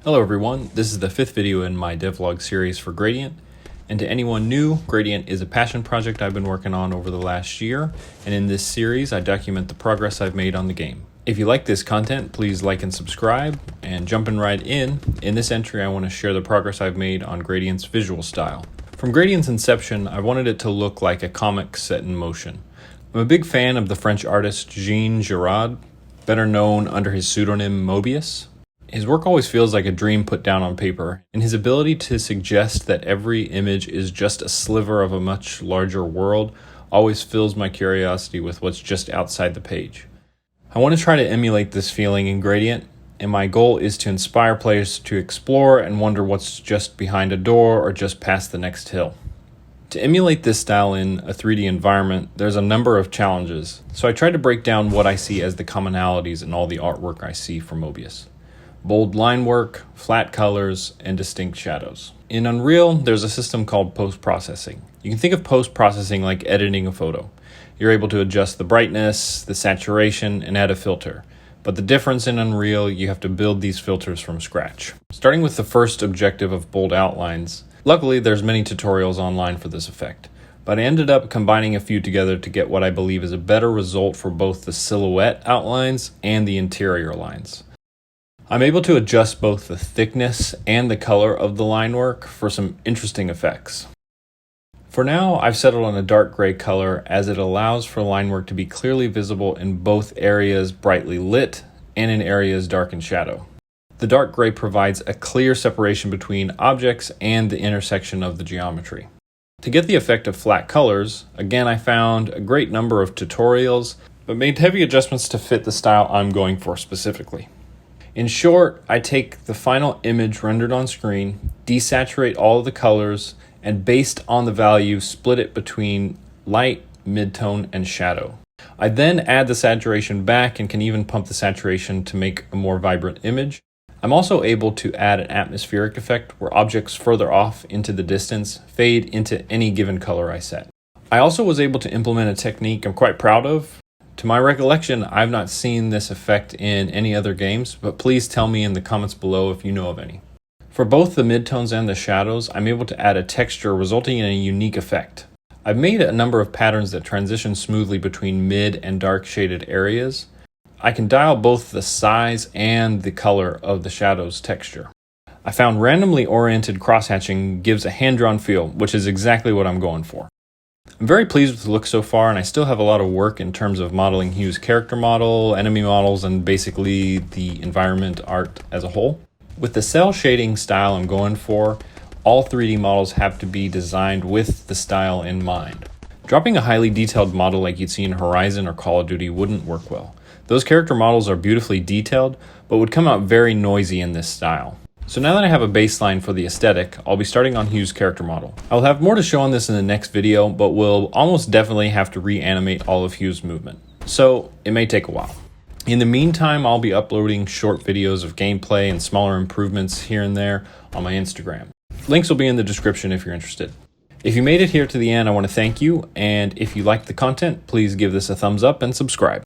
Hello everyone, this is the 5th video in my DevLog series for Gradient. And to anyone new, Gradient is a passion project I've been working on over the last year, and in this series I document the progress I've made on the game. If you like this content, please like and subscribe, and jumping right in this entry I want to share the progress I've made on Gradient's visual style. From Gradient's inception, I wanted it to look like a comic set in motion. I'm a big fan of the French artist Jean Giraud, better known under his pseudonym Mobius. His work always feels like a dream put down on paper, and his ability to suggest that every image is just a sliver of a much larger world always fills my curiosity with what's just outside the page. I want to try to emulate this feeling in Gradient, and my goal is to inspire players to explore and wonder what's just behind a door or just past the next hill. To emulate this style in a 3D environment, there's a number of challenges, so I tried to break down what I see as the commonalities in all the artwork I see from Mobius. Bold line work, flat colors, and distinct shadows. In Unreal, there's a system called post-processing. You can think of post-processing like editing a photo. You're able to adjust the brightness, the saturation, and add a filter. But the difference in Unreal, you have to build these filters from scratch. Starting with the first objective of bold outlines, luckily there's many tutorials online for this effect. But I ended up combining a few together to get what I believe is a better result for both the silhouette outlines and the interior lines. I'm able to adjust both the thickness and the color of the line work for some interesting effects. For now, I've settled on a dark gray color as it allows for line work to be clearly visible in both areas brightly lit and in areas dark in shadow. The dark gray provides a clear separation between objects and the intersection of the geometry. To get the effect of flat colors, again I found a great number of tutorials, but made heavy adjustments to fit the style I'm going for specifically. In short, I take the final image rendered on screen, desaturate all of the colors, and based on the value, split it between light, midtone, and shadow. I then add the saturation back and can even pump the saturation to make a more vibrant image. I'm also able to add an atmospheric effect where objects further off into the distance fade into any given color I set. I also was able to implement a technique I'm quite proud of. To my recollection, I've not seen this effect in any other games, but please tell me in the comments below if you know of any. For both the midtones and the shadows, I'm able to add a texture resulting in a unique effect. I've made a number of patterns that transition smoothly between mid and dark shaded areas. I can dial both the size and the color of the shadow's texture. I found randomly oriented crosshatching gives a hand-drawn feel, which is exactly what I'm going for. I'm very pleased with the look so far, and I still have a lot of work in terms of modeling Hugh's character model, enemy models, and basically the environment art as a whole. With the cell shading style I'm going for, all 3D models have to be designed with the style in mind. Dropping a highly detailed model like you'd see in Horizon or Call of Duty wouldn't work well. Those character models are beautifully detailed, but would come out very noisy in this style. So now that I have a baseline for the aesthetic, I'll be starting on Hugh's character model. I'll have more to show on this in the next video, but we'll almost definitely have to reanimate all of Hugh's movement. So it may take a while. In the meantime, I'll be uploading short videos of gameplay and smaller improvements here and there on my Instagram. Links will be in the description if you're interested. If you made it here to the end, I want to thank you, and if you liked the content, please give this a thumbs up and subscribe.